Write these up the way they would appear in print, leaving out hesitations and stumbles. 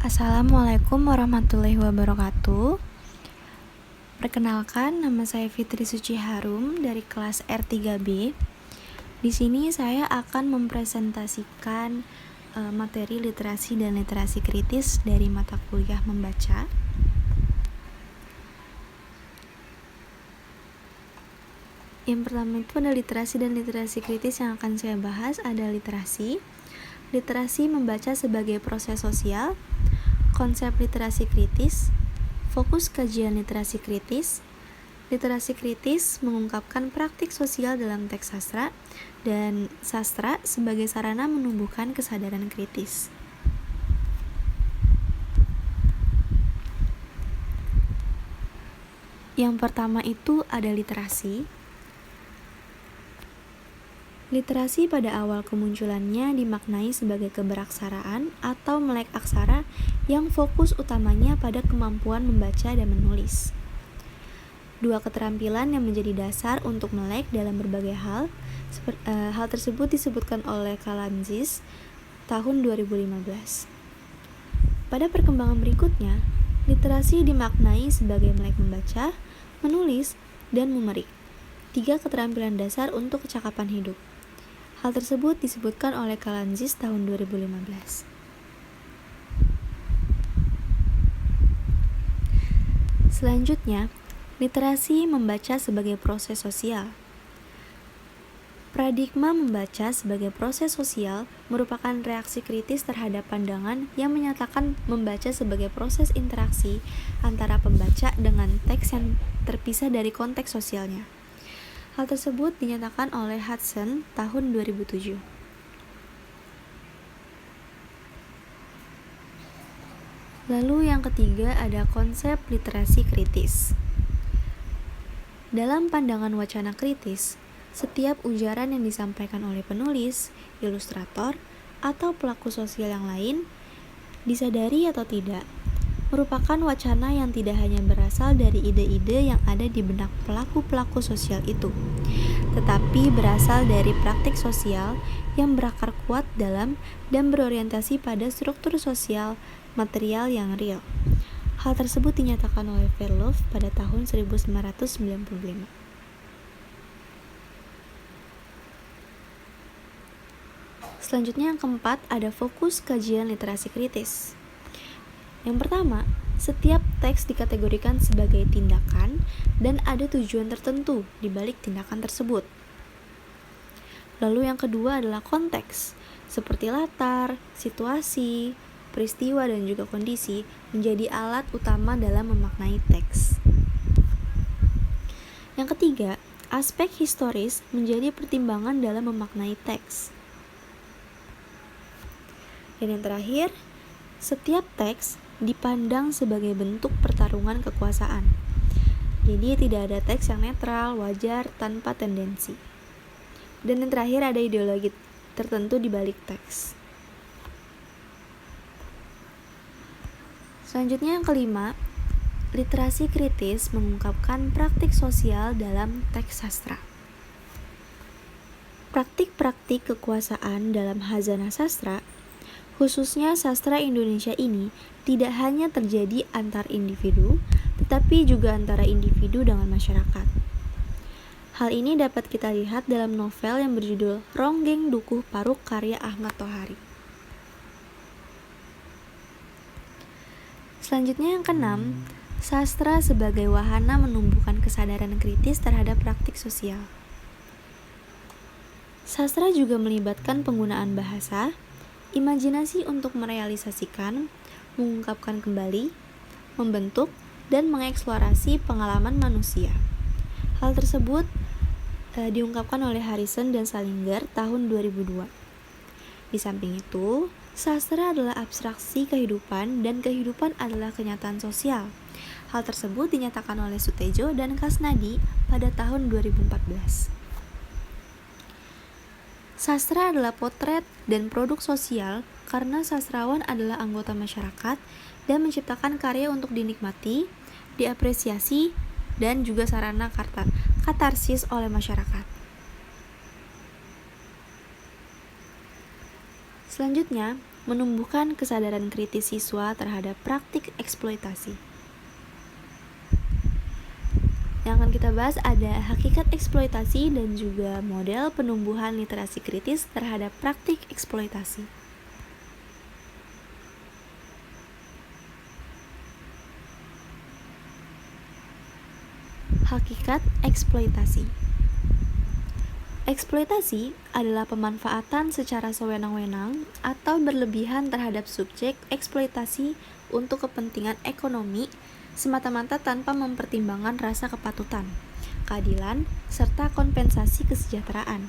Assalamualaikum warahmatullahi wabarakatuh. Perkenalkan, nama saya Fitri Suci Harum dari kelas R3B. Di sini saya akan mempresentasikan materi literasi dan literasi kritis dari mata kuliah membaca. Yang pertama itu ada literasi dan literasi kritis. Yang akan saya bahas ada literasi membaca sebagai proses sosial, konsep literasi kritis, fokus kajian literasi kritis. Literasi kritis mengungkapkan praktik sosial dalam teks sastra dan sastra sebagai sarana menumbuhkan kesadaran kritis. Yang pertama itu ada literasi. Literasi pada awal kemunculannya dimaknai sebagai keberaksaraan atau melek aksara yang fokus utamanya pada kemampuan membaca dan menulis. Dua keterampilan yang menjadi dasar untuk melek dalam berbagai hal. Hal tersebut disebutkan oleh Kalantzis tahun 2015. Pada perkembangan berikutnya, literasi dimaknai sebagai melek membaca, menulis, dan memerik. Tiga keterampilan dasar untuk kecakapan hidup. Hal tersebut disebutkan oleh Kalantzis tahun 2015. Selanjutnya, literasi membaca sebagai proses sosial. Paradigma membaca sebagai proses sosial merupakan reaksi kritis terhadap pandangan yang menyatakan membaca sebagai proses interaksi antara pembaca dengan teks yang terpisah dari konteks sosialnya. Hal tersebut dinyatakan oleh Hudson tahun 2007. Lalu yang ketiga ada konsep literasi kritis. Dalam pandangan wacana kritis, setiap ujaran yang disampaikan oleh penulis, ilustrator, atau pelaku sosial yang lain, disadari atau tidak, merupakan wacana yang tidak hanya berasal dari ide-ide yang ada di benak pelaku-pelaku sosial itu, tetapi berasal dari praktik sosial yang berakar kuat dalam dan berorientasi pada struktur sosial material yang real. Hal tersebut dinyatakan oleh Verlof pada tahun 1995. Selanjutnya yang keempat ada fokus kajian literasi kritis. Yang pertama, setiap teks dikategorikan sebagai tindakan dan ada tujuan tertentu di balik tindakan tersebut. Lalu yang kedua adalah konteks, seperti latar, situasi, peristiwa dan juga kondisi menjadi alat utama dalam memaknai teks. Yang ketiga, aspek historis menjadi pertimbangan dalam memaknai teks. Dan yang terakhir, setiap teks dipandang sebagai bentuk pertarungan kekuasaan. Jadi tidak ada teks yang netral, wajar, tanpa tendensi. Dan yang terakhir ada ideologi tertentu di balik teks. Selanjutnya yang kelima, literasi kritis mengungkapkan praktik sosial dalam teks sastra. Praktik-praktik kekuasaan dalam khazanah sastra, khususnya sastra Indonesia ini, tidak hanya terjadi antar individu, tetapi juga antara individu dengan masyarakat. Hal ini dapat kita lihat dalam novel yang berjudul Ronggeng Dukuh Paruk karya Ahmad Tohari. Selanjutnya yang keenam, sastra sebagai wahana menumbuhkan kesadaran kritis terhadap praktik sosial. Sastra juga melibatkan penggunaan bahasa, imajinasi untuk merealisasikan, mengungkapkan kembali, membentuk, dan mengeksplorasi pengalaman manusia. Hal tersebut diungkapkan oleh Harrison dan Salinger tahun 2002. Di samping itu, sastra adalah abstraksi kehidupan dan kehidupan adalah kenyataan sosial. Hal tersebut dinyatakan oleh Sutejo dan Kasnadi pada tahun 2014. Sastra adalah potret dan produk sosial karena sastrawan adalah anggota masyarakat dan menciptakan karya untuk dinikmati, diapresiasi, dan juga sarana katarsis oleh masyarakat. Selanjutnya, menumbuhkan kesadaran kritis siswa terhadap praktik eksploitasi. Yang akan kita bahas ada hakikat eksploitasi dan juga model penumbuhan literasi kritis terhadap praktik eksploitasi. Hakikat eksploitasi. Eksploitasi adalah pemanfaatan secara sewenang-wenang atau berlebihan terhadap subjek eksploitasi untuk kepentingan ekonomi semata-mata tanpa mempertimbangkan rasa kepatutan, keadilan, serta kompensasi kesejahteraan.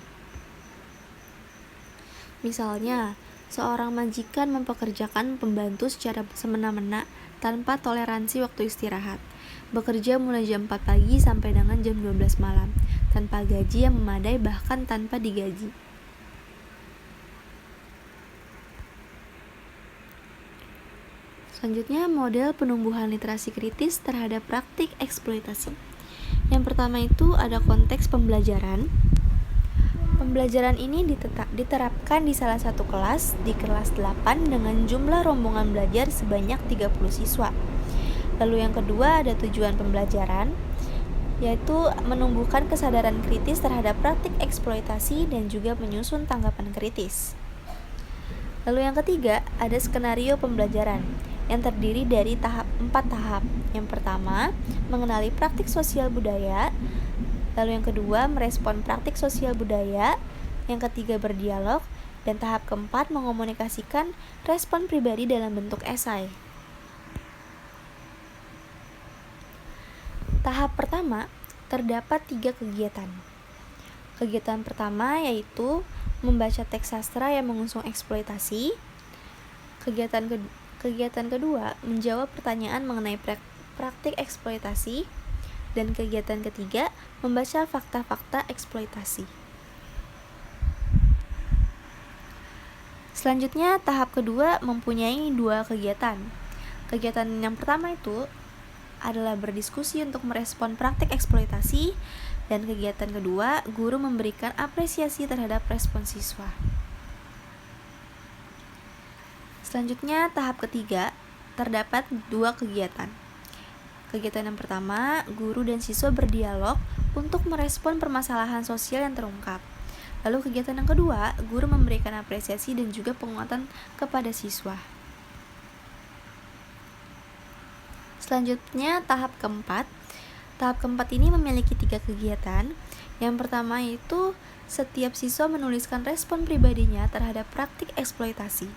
Misalnya, seorang majikan mempekerjakan pembantu secara semena-mena tanpa toleransi waktu istirahat, bekerja mulai jam 4 pagi sampai dengan jam 12 malam, tanpa gaji yang memadai bahkan tanpa digaji. Selanjutnya, model penumbuhan literasi kritis terhadap praktik eksploitasi. Yang pertama itu ada konteks pembelajaran. Pembelajaran ini diterapkan di salah satu kelas, di kelas 8 dengan jumlah rombongan belajar sebanyak 30 siswa. Lalu yang kedua ada tujuan pembelajaran, yaitu menumbuhkan kesadaran kritis terhadap praktik eksploitasi dan juga menyusun tanggapan kritis. Lalu yang ketiga ada skenario pembelajaran yang terdiri dari 4 tahap. Yang pertama, mengenali praktik sosial budaya. Lalu yang kedua, merespon praktik sosial budaya. Yang ketiga, berdialog. Dan tahap keempat, mengomunikasikan respon pribadi dalam bentuk esai. Tahap pertama, terdapat 3 kegiatan. Kegiatan pertama yaitu membaca teks sastra yang mengusung eksploitasi. Kegiatan kedua, menjawab pertanyaan mengenai praktik eksploitasi. Dan kegiatan ketiga, membaca fakta-fakta eksploitasi. Selanjutnya, tahap kedua mempunyai 2 kegiatan. Kegiatan yang pertama itu adalah berdiskusi untuk merespon praktik eksploitasi. Dan kegiatan kedua, guru memberikan apresiasi terhadap respon siswa. Selanjutnya, tahap ketiga, terdapat 2 kegiatan. Kegiatan yang pertama, guru dan siswa berdialog untuk merespon permasalahan sosial yang terungkap. Lalu kegiatan yang kedua, guru memberikan apresiasi dan juga penguatan kepada siswa. Selanjutnya, tahap keempat. Tahap keempat ini memiliki 3 kegiatan. Yang pertama itu, setiap siswa menuliskan respon pribadinya terhadap praktik eksploitasi.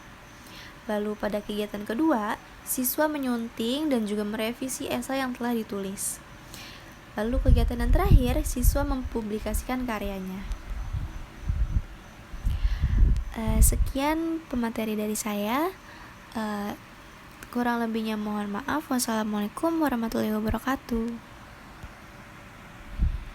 Lalu pada kegiatan kedua, siswa menyunting dan juga merevisi esai yang telah ditulis. Lalu kegiatan yang terakhir, siswa mempublikasikan karyanya. Sekian pemateri dari saya. Kurang lebihnya mohon maaf. Wassalamualaikum warahmatullahi wabarakatuh.